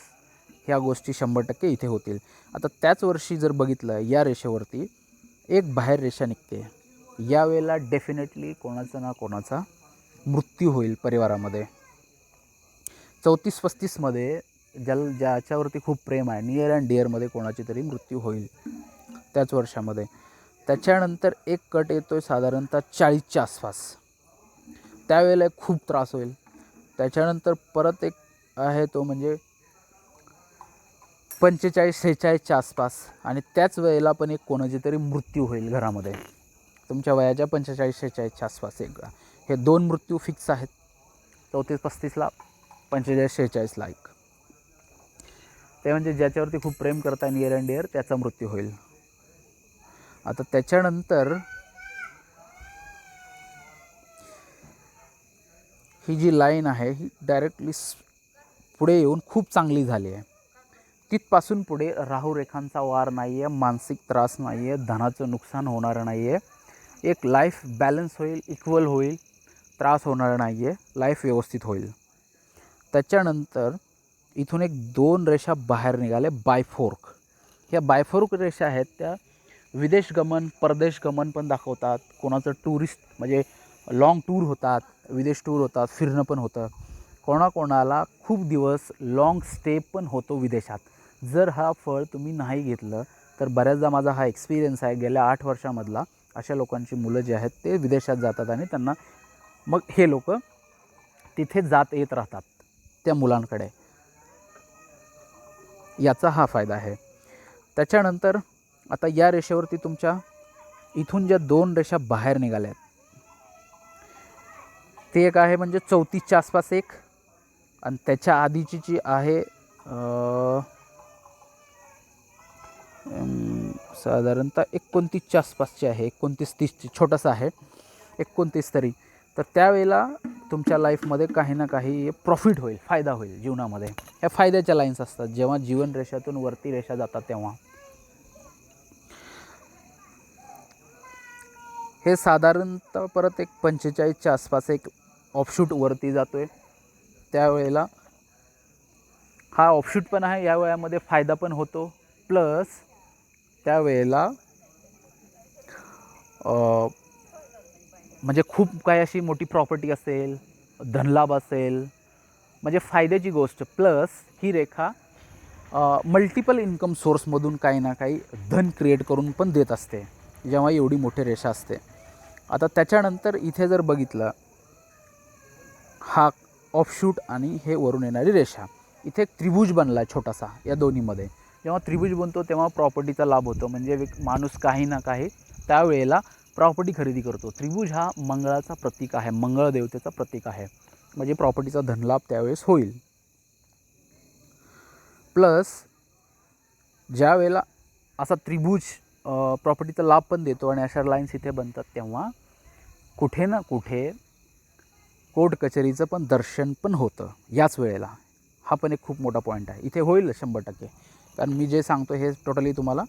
ह्या गोष्टी 100% इथे होतील. आता त्याच वर्षी जर बघितलं या रेषेवरती एक बाहेर रेषा निघते. यावेळेला डेफिनेटली कोणाचा ना कोणाचा मृत्यू होईल परिवारामध्ये. 34-35मध्ये ज्याच्यावरती खूप प्रेम आहे, नियर अँड डिअरमध्ये कोणाची तरी मृत्यू होईल त्याच वर्षामध्ये. त्याच्यानंतर एक कट येतो आहे साधारणतः 40च्या आसपास. त्यावेळेला खूप त्रास होईल. त्याच्यानंतर परत एक आहे तो म्हणजे 45-46च्या आसपास, आणि त्याच वेळेला पण एक कोणाची तरी मृत्यू होईल घरामध्ये तुमच्या वयाच्या 45-46च्या आसपास. हे 2 मृत्यू फिक्स आहेत, 34-35ला, 45-46ला एक. ते म्हणजे ज्याच्यावरती खूप प्रेम करता नियर अँड डिअर त्याचा मृत्यू होईल. आता त्याच्यानंतर ही जी लाईन आहे ही डायरेक्टली पुढे येऊन खूप चांगली झाली आहे. तिथपासून पुढे राहू रेखांचा वार नाही आहे, मानसिक त्रास नाही आहे, धनाचं नुकसान होणार नाही आहे, एक लाईफ बॅलन्स होईल, इक्वल होईल, त्रास होणार नाही आहे, लाईफ व्यवस्थित होईल. त्याच्यानंतर इथून एक 2 रेषा बाहेर निघाले बायफोर्क. ह्या बायफोर्क रेषा आहेत त्या विदेश गमन, परदेश गमन पण दाखवतात. कोणाचं टुरिस्ट म्हणजे लाँग टूर होतात, विदेश टूर होतात, फिरणं पण होतं. कोणाकोणाला खूप दिवस लाँग स्टे पण होतो विदेशात. जर हा फळ तुम्ही नाही घेतलं तर बऱ्याचदा माझा हा एक्सपिरियन्स आहे गेल्या 8 वर्षामधला. अशा लोकांची मुलं जे आहेत ते विदेशात जातात आणि त्यांना मग हे लोक तिथे जात येत राहतात त्या मुलांकडे. याचा हा फायदा आहे. त्याच्यानंतर आता या रेषेवरती तुमच्या इथून ज्या 2 रेषा बाहेर निघाल्या आहेत ते एक आहे म्हणजे 34च्या आसपास एक, आणि त्याच्या आधीची जी आहे साधारणतः 29च्या आसपासची आहे, 29-30ची, छोटंसं आहे 29 तरी. तर त्यावेळेला तुमच्या लाईफमध्ये काही ना काही प्रॉफिट होईल, फायदा होईल जीवनामध्ये. ह्या फायद्याच्या लाईन्स असतात जेव्हा जीवन रेषातून वरती रेषा जातात तेव्हा. हे साधारणतः परत एक 45च्या आसपास एक ऑफशूट वरती जातो आहे. त्यावेळेला हा ऑफशूट पण आहे, या वयामध्ये फायदा पण होतो, प्लस त्यावेळेला म्हणजे खूप काही अशी मोठी प्रॉपर्टी असेल, धनलाभ असेल, म्हणजे फायद्याची गोष्ट. प्लस ही रेखा मल्टिपल इन्कम सोर्समधून काही ना काही धन क्रिएट करून पण देत असते जेव्हा एवढी मोठी रेषा असते. आता त्याच्यानंतर इथे जर बघितलं, हा ऑफशूट आणि हे वरून येणारी रेषा, इथे एक त्रिभुज बनला आहे छोटासा या दोन्हीमध्ये. जेव्हा त्रिभुज बनतो तेव्हा प्रॉपर्टीचा लाभ होतो, म्हणजे माणूस काही ना काही त्यावेळेला प्रॉपर्टी खरेदी करतो. त्रिभुज हा मंगळाचा प्रतीक आहे, मंगळ देवतेचा प्रतीक आहे, म्हणजे प्रॉपर्टीचा धनलाभ त्यावेळेस होईल. प्लस ज्या वेळेला असा त्रिभुज प्रॉपर्टीचा लाभ पण देतो आणि अशा लाईन्स इथे बनतात, तेव्हा कुठे ना कुठे कोर्ट कचेरीचं पण दर्शन पण होतं याच वेळेला. हा पण एक खूप मोठा पॉईंट आहे. इथे होईल 100%, कारण मी जे सांगतो हे टोटली तुम्हाला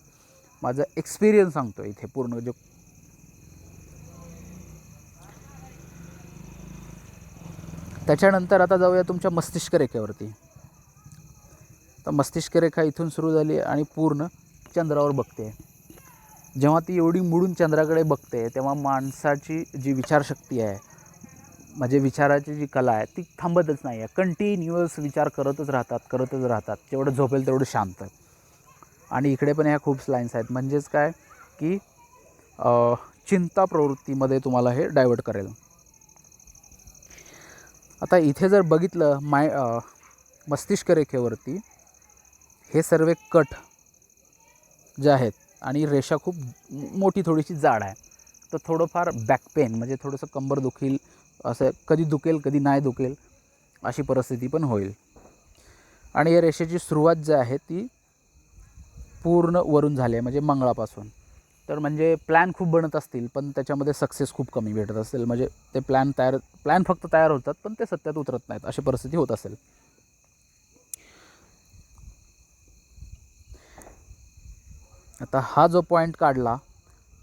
माझा एक्सपिरियन्स सांगतो इथे पूर्ण. जो त्याच्यानंतर आता जाऊया तुमच्या मस्तिष्क रेखेवरती. तर मस्तिष्क रेखा इथून सुरू झाली आणि पूर्ण चंद्रावर बघते. जेव्हा ती एवढी मुडून चंद्राकडे बघते तेव्हा माणसाची जी विचारशक्ती आहे, म्हणजे विचाराची जी कला आहे, ती थांबतच नाही आहे. कंटिन्युअस विचार करतच राहतात. जेवढं झोपेल तेवढं शांत. आणि इकडे पण ह्या खूप लाईन्स आहेत, म्हणजेच काय की चिंता प्रवृत्तीमध्ये तुम्हाला हे डायवर्ट करेल. आता इथे जर बघितलं मस्तिष्क रेखेवरती हे सर्व कट जे आहेत आणि रेषा खूप मोठी थोडीशी जाड आहे, तर थोडंफार बॅक पेन, म्हणजे थोडंसं कंबर दुखील, असं कधी दुखेल कधी नाही दुखेल अशी परिस्थिती पण होईल. आणि या रेषेची सुरुवात जी आहे ती पूर्ण वरून झाली आहे, म्हणजे मंगळापासून. तर म्हणजे प्लॅन खूप बनत असतील पण त्याच्यामध्ये सक्सेस खूप कमी भेटत असेल, म्हणजे ते प्लॅन फक्त तयार होतात पण ते सत्यात उतरत नाहीत, अशी परिस्थिती होत असेल. आता हा जो पॉईंट काढला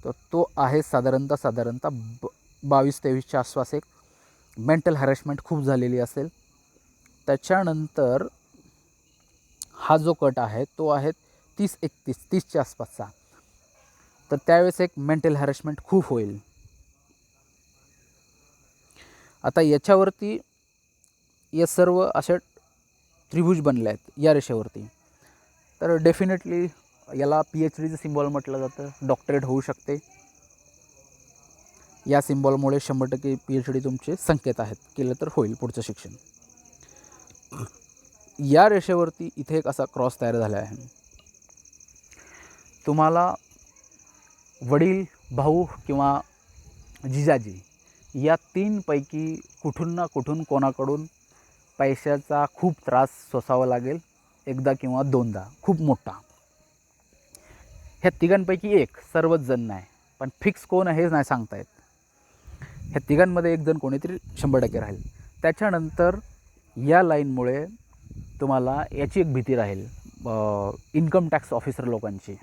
तर तो आहे साधारणतः 22-23च्या आसपास एक मेंटल हॅरेसमेंट खूप झालेली असेल. त्याच्यानंतर हा जो कट आहे तो आहे 30-31-30च्या आसपासचा, तर त्यावेळेस एक मेंटल हॅरेसमेंट खूप होईल. आता याच्यावरती या सर्व अशा त्रिभुज बनले आहेत या रेषेवरती, तर डेफिनेटली याला PhDचं सिम्बॉल म्हटलं जातं, डॉक्टरेट होऊ शकते. या सिम्बॉलमुळे 100% PhD तुमचे संकेत आहेत, केलं तर होईल पुढचं शिक्षण. या रेषेवरती इथे एक असा क्रॉस तयार झाला आहे. तुम्हाला वडील, भाऊ किंवा जिजाजी या 3पैकी कुठून ना कुठून कोणाकडून पैशाचा खूप त्रास सोसावा लागेल, एकदा किंवा दोनदा, खूप मोठा. ह्या तिघांपैकी एक, सर्वच जण नाही, पण फिक्स कोण आहे हेच नाही सांगता येत. ह्या तिघांमध्ये एक जण कोणीतरी 100% राहील. त्याच्यानंतर या लाईनमुळे तुम्हाला याची एक भीती राहील, इन्कम टॅक्स ऑफिसर लोकांची.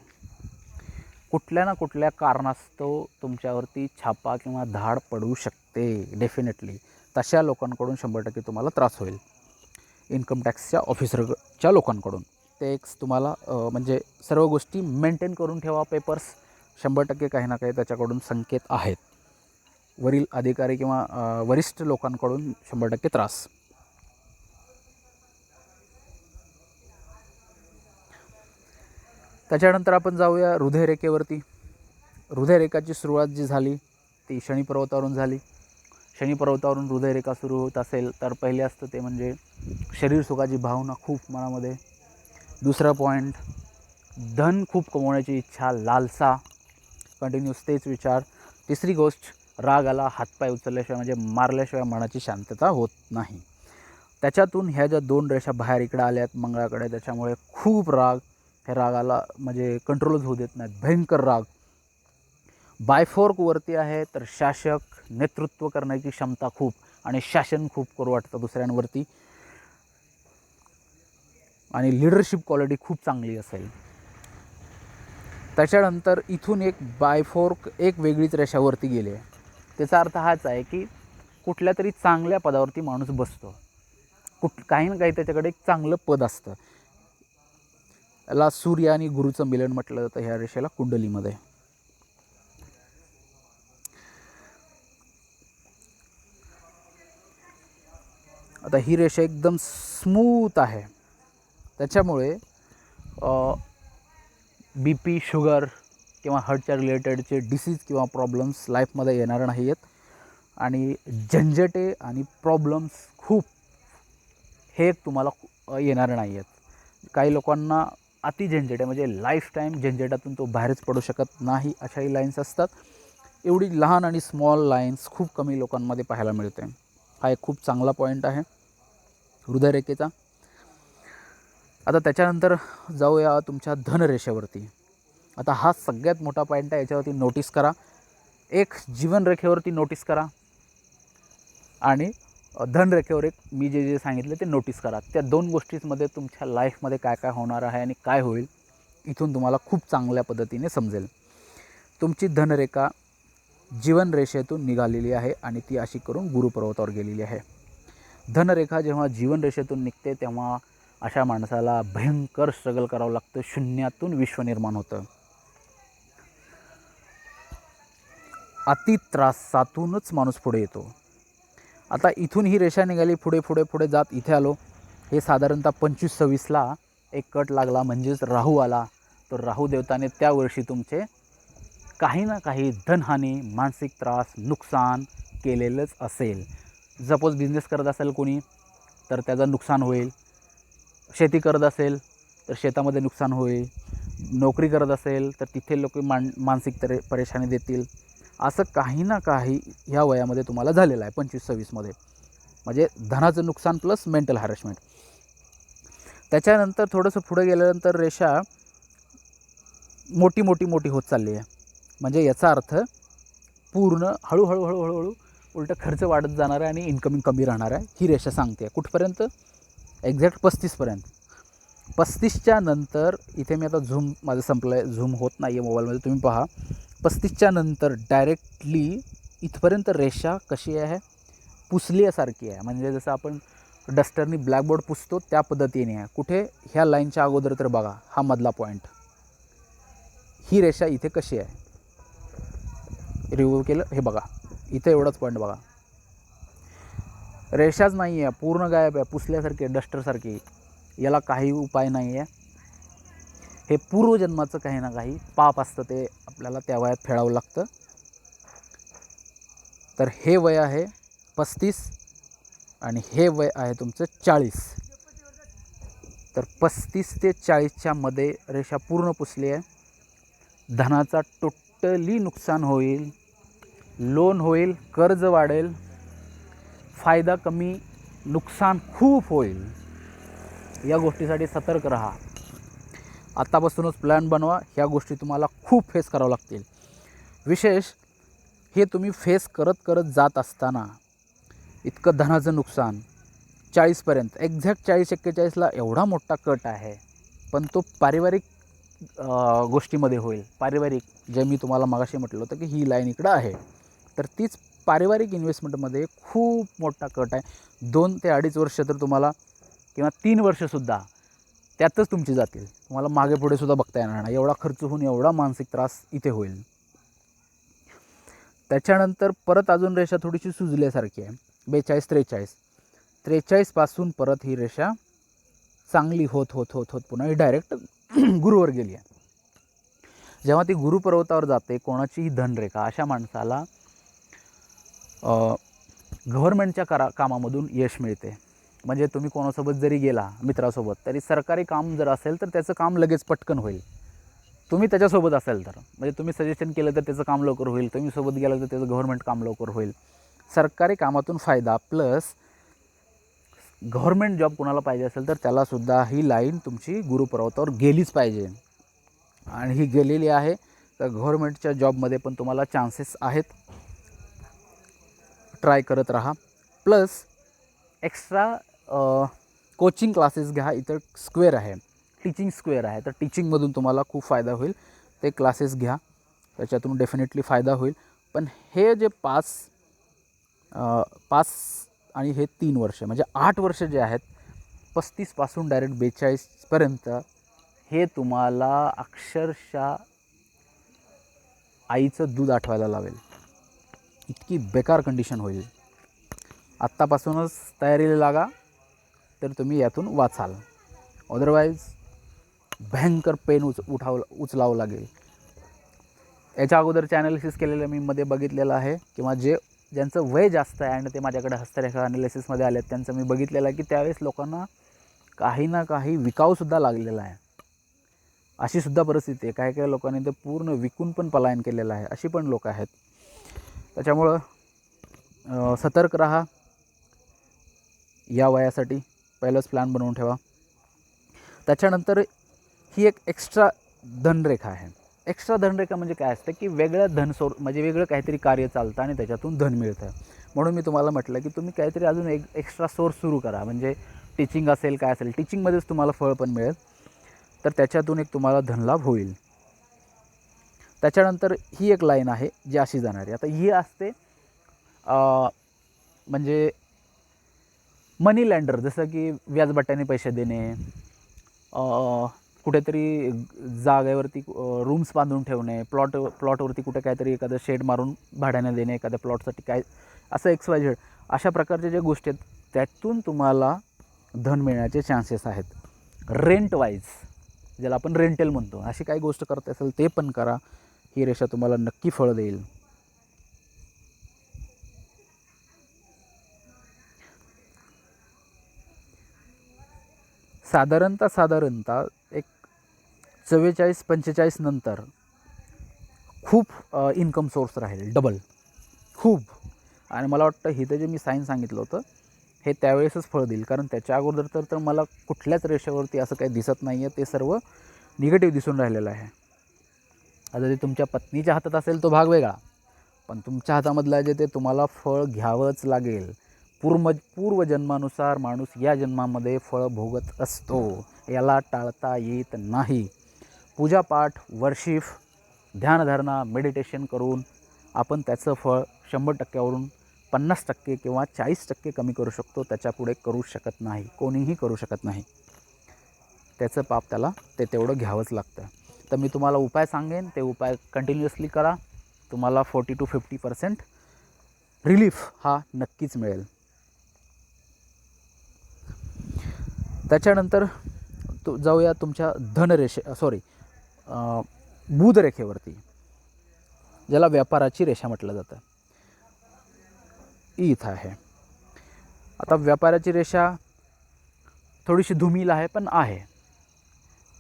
कुठल्या ना कुठल्या कारणास्तव तुमच्यावरती छापा किंवा धाड पडू शकते डेफिनेटली. तशा लोकांकडून 100% तुम्हाला त्रास होईल, इन्कम टॅक्सच्या ऑफिसरच्या लोकांकडून. ते एक तुम्हाला म्हणजे सर्व गोष्टी मेंटेन करून ठेवा, पेपर्स. 100% काही ना काही त्याच्याकडून संकेत आहेत. वरील अधिकारी किंवा वरिष्ठ लोकांकडून 100% त्रास. त्याच्यानंतर आपण जाऊया हृदयरेखेवरती. हृदयरेखाची सुरुवात जी झाली ती शनिपर्वतावरून झाली. शनिपर्वतावरून हृदयरेखा सुरू होत असेल तर पहिले असतं ते म्हणजे शरीर सुखाची भावना खूप मनामध्ये. दुसरा पॉईंट, धन खूप कमवण्याची इच्छा, लालसा, कंटिन्यूस तेच विचार. तिसरी गोष्ट, राग आला, हातपाय उचलल्याशिवाय म्हणजे मारल्याशिवाय मनाची शांतता होत नाही. त्याच्यातून ह्या ज्या 2 रेषा बाहेर इकडे आल्यात मंगळाकडे, त्याच्यामुळे खूप राग, ह्या रागाला म्हणजे कंट्रोलच होऊ देत नाहीत, भयंकर राग. बायफोर्कवरती आहे तर शासक, नेतृत्व करण्याची क्षमता खूप आणि शासन खूप करू वाटतं दुसऱ्यांवरती, आणि लिडरशिप क्वालिटी खूप चांगली असेल. त्याच्यानंतर इथून एक बायफोर्क एक वेगळीच रेषावरती गेले. त्याचा अर्थ हाच आहे की कुठल्या तरी चांगल्या पदावरती माणूस बसतो, काही ना काही त्याच्याकडे एक चांगलं पद असतं. याला सूर्य आणि गुरुचं मिलन म्हटलं जातं ह्या रेषेला कुंडलीमध्ये. आता ही रेषा एकदम स्मूथ आहे, त्याच्यामुळे बी पी, शुगर किंवा हार्टच्या रिलेटेडचे डिसीज किंवा प्रॉब्लेम्स लाईफमध्ये येणार नाही आहेत. आणि झंझटे आणि प्रॉब्लेम्स खूप हे तुम्हाला येणार नाही आहेत. काही लोकांना अति झंझट आहे, म्हणजे लाईफ टाईम झंझटातून तो बाहेरच पडू शकत नाही, अशाही लाईन्स असतात. एवढी लहान आणि स्मॉल लाईन्स खूप कमी लोकांमध्ये पाहायला मिळते. हा एक खूप चांगला पॉईंट आहे हृदयरेखेचा. आता त्याच्यानंतर जाऊया तुमच्या धनरेषेवरती. आता हा सगळ्यात मोठा पॉईंट आहे, याच्यावरती नोटीस करा. एक जीवनरेखेवरती नोटीस करा आणि धनरेखेवर एक मी जे जे सांगितले ते नोटीस करा. त्या दोन गोष्टींमध्ये तुमच्या लाईफमध्ये काय काय होणार आहे आणि काय होईल इथून तुम्हाला खूप चांगल्या पद्धतीने समजेल. तुमची धनरेखा जीवनरेषेतून निघालेली आहे आणि ती अशी करून गुरुपर्वतावर गेलेली आहे. धनरेखा जेव्हा जीवनरेषेतून निघते तेव्हा अशा माणसाला भयंकर स्ट्रगल करावं लागतं. शून्यातून विश्व निर्माण होतं. अति त्रासातूनच माणूस पुढे येतो. आता इथून ही रेषा निघाली, पुढे पुढे पुढे जात इथे आलो. हे साधारणतः 25-26ला एक कट लागला, म्हणजेच राहू आला. तर राहू देवताने त्या वर्षी तुमचे काही ना काही धनहानी, मानसिक त्रास, नुकसान केलेलंच असेल. सपोज बिझनेस करत असेल कोणी तर त्याचं नुकसान होईल. शेती करत असेल तर शेतामध्ये नुकसान होईल. नोकरी करत असेल तर तिथे लोक मानसिक परेशानी देतील. असं काही ना काही ह्या वयामध्ये तुम्हाला झालेलं आहे 25-26मध्ये. म्हणजे धनाचं नुकसान प्लस मेंटल हॅरेसमेंट. त्याच्यानंतर थोडंसं पुढे गेल्यानंतर रेषा मोठी मोठी मोठी होत चालली आहे. म्हणजे याचा अर्थ पूर्ण हळूहळू हळूहळू उलटं खर्च वाढत जाणार आहे आणि इन्कमिंग कमी राहणार आहे. ही रेषा सांगते कुठपर्यंत, एक्झॅक्ट 35पर्यंत. 35च्या नंतर इथे मी आता झूम माझं संपलं आहे, झूम होत नाही आहे मोबाईलमध्ये, तुम्ही पहा. 35च्या नंतर डायरेक्टली इथपर्यंत रेषा कशी आहे, पुसल्यासारखी आहे. म्हणजे जसं आपण डस्टरनी ब्लॅकबोर्ड पुसतो त्या पद्धतीने आहे. कुठे, ह्या लाईनच्या अगोदर तर बघा हा मधला पॉईंट, ही रेषा इथे कशी आहे, रिव्ह्यू केलं हे बघा, इथे एवढाच पॉईंट बघा, रेषाच नाही आहे, पूर्ण गायब आहे, पुसल्यासारखी, डस्टरसारखी. याला काही उपाय नाही आहे. हे पूर्वजन्माचं काही ना काही पाप असतं, ते आपल्याला त्या वयात फेडावं लागतं. तर हे वय आहे 35 आणि हे वय आहे तुमचं 40. तर 35 ते 40च्या मध्ये रेषा पूर्ण पुसली आहे. धनाचा टोटली नुकसान होईल, लोन होईल, कर्ज वाढेल, फायदा कमी, नुकसान खूप होईल. या गोष्टीसाठी सतर्क राहा. आत्तापासूनच प्लॅन बनवा. ह्या गोष्टी तुम्हाला खूप फेस करावं लागतील. विशेष हे तुम्ही फेस करत करत जात असताना इतकं धनाचं नुकसान 40पर्यंत, एक्झॅक्ट 40-41ला एवढा मोठा कट आहे. पण तो पारिवारिक गोष्टीमध्ये होईल. पारिवारिक, जे मी तुम्हाला मगाशी म्हटलं होतं की ही लाईन इकडं आहे, तर तीच पारिवारिक इन्व्हेस्टमेंटमध्ये खूप मोठा कट आहे. 2 ते 2.5 वर्ष तर तुम्हाला, किंवा 3 वर्षसुद्धा त्यातच तुमची जातील. तुम्हाला मागे पुढे सुद्धा बघता येणार नाही. एवढा खर्च होऊन एवढा मानसिक त्रास इथे होईल. त्याच्यानंतर परत अजून रेषा थोडीशी सुजल्यासारखी आहे 42-43. 43पासून परत ही रेषा चांगली होत होत होत होत पुन्हा ही डायरेक्ट गुरुवर गेली आहे. जेव्हा ती गुरुपर्वतावर जाते, कोणाचीही धनरेखा, अशा माणसाला गव्हर्नमेंटच्या कामामधून यश मिळते. म्हणजे तुम्ही कोणासोबत जरी गेला मित्रासोबत, तरी सरकारी काम जर असेल तर त्याचं काम लगेच पटकन होईल. तुम्ही त्याच्यासोबत असाल तर, म्हणजे तुम्ही सजेशन केलं तर त्याचं काम लवकर होईल, तुम्ही सोबत गेला तर त्याचं गव्हर्नमेंट काम लवकर होईल. सरकारी कामातून फायदा, प्लस गव्हर्नमेंट जॉब कोणाला पाहिजे असेल तर त्यालासुद्धा ही लाईन तुमची गुरुपर्वतावर गेलीच पाहिजे. आणि ही गेलेली आहे. तर गव्हर्नमेंटच्या जॉबमध्ये पण तुम्हाला चान्सेस आहेत. ट्राय करत राहा. प्लस एक्स्ट्रा कोचिंग क्लासेस घ्या. इथं स्क्वेअर आहे, टीचिंग स्क्वेअर आहे, तर टीचिंगमधून तुम्हाला खूप फायदा होईल. ते क्लासेस घ्या, त्याच्यातून डेफिनेटली फायदा होईल. पण हे जे 5 आणि हे 3 वर्ष, म्हणजे 8 वर्ष जे आहेत 35पासून डायरेक्ट 42पर्यंत, हे तुम्हाला अक्षरशः आईचं दूध आठवायला लावेल. इतकी बेकार कंडिशन होईल. आत्तापासूनच तयारीला लागा, तर तुम्ही यातून वाचाल. अदरवाईज भयंकर पेन उचलावं लागेल. याच्या अगोदरचे ॲनालिसिस केलेलं मी मध्ये बघितलेलं आहे, किंवा ज्यांचं वय जास्त आहे आणि ते माझ्याकडे हस्तरेखा ॲनालिसिसमध्ये आले त्यांचं मी बघितलेलं आहे की त्यावेळेस लोकांना काही ना काही विकावसुद्धा लागलेला आहे. अशीसुद्धा परिस्थिती आहे. काही काही लोकांनी ते पूर्ण विकून पण पलायन केलेलं आहे, अशी पण लोक आहेत. त्याच्यामुळं सतर्क राहा. या वयासाठी पहिलंच प्लॅन बनवून ठेवा. त्याच्यानंतर ही एक एक्स्ट्रा धनरेखा आहे. एक्स्ट्रा धनरेखा म्हणजे काय असतं की वेगळं म्हणजे वेगळं काहीतरी कार्य चालतं आणि त्याच्यातून धन मिळतं. म्हणून मी तुम्हाला म्हटलं की तुम्ही काहीतरी अजून एक एक्स्ट्रा सोर्स सुरू करा. म्हणजे टीचिंग असेल, काय असेल, टीचिंगमध्येच तुम्हाला फळ पण मिळेल, तर त्याच्यातून एक तुम्हाला धनलाभ होईल. त्याच्यानंतर ही एक लाईन आहे जी अशी जाणार आहे. आता ही असते म्हणजे मनी लँडर, जसं की व्याजबट्ट्याने पैसे देणे, कुठेतरी जागेवरती रूम्स बांधून ठेवणे, प्लॉटवरती कुठे काहीतरी एखादं शेड मारून भाड्याने देणे, एखाद्या प्लॉटसाठी काय असं XYZ अशा प्रकारच्या ज्या गोष्टी आहेत त्यातून तुम्हाला धन मिळण्याचे चान्सेस आहेत. रेंट वाईज, ज्याला आपण रेंटल म्हणतो, अशी काही गोष्ट करत असेल ते पण करा. ही रेषा तुम्हाला नक्की फळ देईल. साधारणतः एक 44-45 नंतर खूप इन्कम सोर्स राहील, डबल खूप. आणि मला वाटतं इथं जे मी साईन सांगितलं होतं हे त्यावेळेसच फळ देईल, कारण त्याच्या अगोदर तर मला कुठल्याच रेषेवरती असं काही दिसत नाही आहे. ते सर्व निगेटिव्ह दिसून राहिलेलं आहे. आता ते तुमच्या पत्नीच्या हातात असेल तो भाग वेगळा, पण तुमच्या हातामधलं जे ते तुम्हाला फळ घ्यावंच लागेल. पूर्वजन्मानुसार माणूस या जन्मामध्ये फळ भोगत असतो, याला टाळता येत नाही. पूजापाठ, वर्शिप, ध्यानधारणा, मेडिटेशन करून आपण त्याचं फळ 100%वरून 50% किंवा 40% कमी करू शकतो. त्याच्यापुढे करू शकत नाही, कोणीही करू शकत नाही. त्याचं पाप त्याला ते तेवढं घ्यावंच लागतं. तर मी तुम्हाला उपाय सांगेन, ते उपाय कंटिन्युअसली करा. तुम्हाला 40 to 50% रिलीफ हा नक्कीच मिळेल. त्याच्यानंतर जाऊया तुमच्या बुधरेखेवरती, ज्याला व्यापाराची रेषा म्हटलं जातं. इथं आहे. आता व्यापाराची रेषा थोडीशी धुमिल आहे, पण आहे.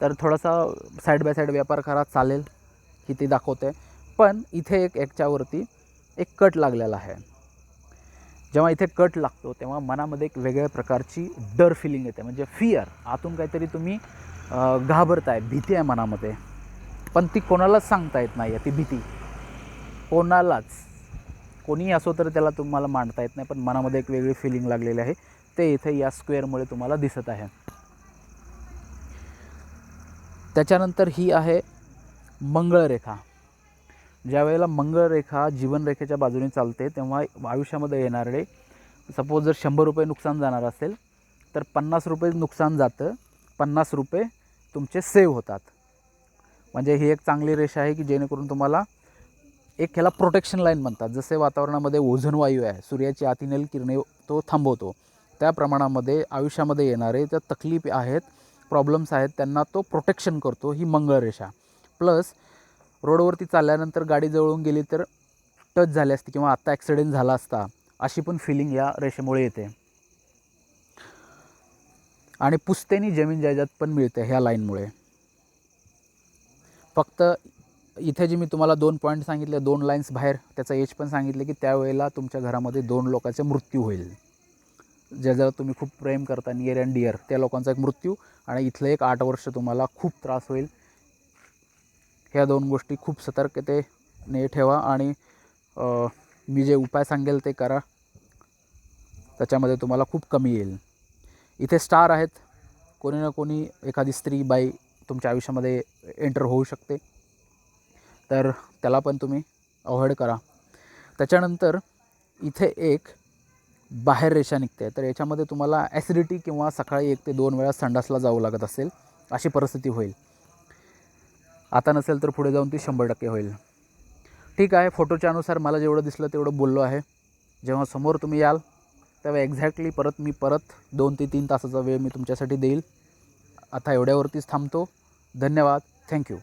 तर थोडासा साईड बाय साईड व्यापार करा, चालेल, की ते दाखवते. पण इथे याच्यावरती एक कट लागलेला आहे. जेव्हा इथे कट लागतो तेव्हा मनामध्ये एक वेगळ्या प्रकारची डर फिलिंग येते, म्हणजे फिअर. आतून काहीतरी तुम्ही घाबरताय, भीती आहे मनामध्ये, पण ती कोणालाच सांगता येत नाही आहे. ती भीती कोणालाच, कोणीही असो तर त्याला तुम्हाला मांडता येत नाही, पण मनामध्ये एक वेगळी फिलिंग लागलेली आहे. ते इथे या स्क्वेअरमुळे तुम्हाला दिसत आहे. त्याच्यानंतर ही आहे मंगळरेखा. ज्या वेळेला मंगळरेखा जीवनरेखेच्या बाजूने चालते तेव्हा आयुष्यामध्ये येणारे, सपोज जर 100 रुपये नुकसान जाणार असेल तर 50 रुपये नुकसान जातं, 50 रुपये तुमचे सेव्ह होतात. म्हणजे ही एक चांगली रेषा आहे की जेणेकरून तुम्हाला एक ह्याला प्रोटेक्शन लाईन म्हणतात. जसे वातावरणामध्ये ओझोन वायू आहे, सूर्याची अतिनील किरणे तो थांबवतो, त्या प्रमाणामध्ये आयुष्यामध्ये येणारे त्या तकलीफ आहेत, प्रॉब्लेम्स आहेत, त्यांना तो प्रोटेक्शन करतो, ही मंगळरेषा. प्लस रोडवरती चालल्यानंतर गाडी जवळून गेली तर टच झाली असती किंवा आत्ता ॲक्सिडेंट झाला असता, अशी पण फिलिंग या रेषेमुळे येते. आणि पुश्तैनी जमीन जायदाद पण मिळते ह्या लाईनमुळे. फक्त इथे जी मी तुम्हाला 2 पॉईंट सांगितले, 2 लाईन्स बाहेर, त्याचं एज पण सांगितले की त्यावेळेला तुमच्या घरामध्ये 2 लोकांचा मृत्यू होईल. ज्याच्यावर तुम्ही खूप प्रेम करता, नियर अँड डिअर, त्या लोकांचा एक मृत्यू, आणि इथलं एक 8 वर्ष तुम्हाला खूप त्रास होईल. ह्या 2 गोष्टी खूप सतर्कतेने ठेवा आणि मी जे उपाय सांगेल ते करा, त्याच्यामध्ये तुम्हाला खूप कमी येईल. इथे स्टार आहेत, कोणी ना कोणी एखादी स्त्री बाई तुमच्या आयुष्यामध्ये एंटर होऊ शकते, तर त्याला पण तुम्ही अवॉइड करा. त्याच्यानंतर इथे एक बाहेर रेषा निघते, तर याच्यामध्ये तुम्हाला ॲसिडिटी किंवा सकाळी 1 ते 2 वेळा संडासला जावं लागत असेल, अशी परिस्थिती होईल. आता नसेल तर पुढे जाऊन ती 100% होईल. ठीक आहे, फोटोच्या अनुसार मला जेवढं दिसलं तेवढं बोललो आहे. जेव्हा समोर तुम्ही याल तेव्हा एक्झॅक्टली मी परत 2 ते 3 तासाचा वेळ मी तुमच्यासाठी देईल. आता एवढ्यावरतीच थांबतो. धन्यवाद. थँक्यू.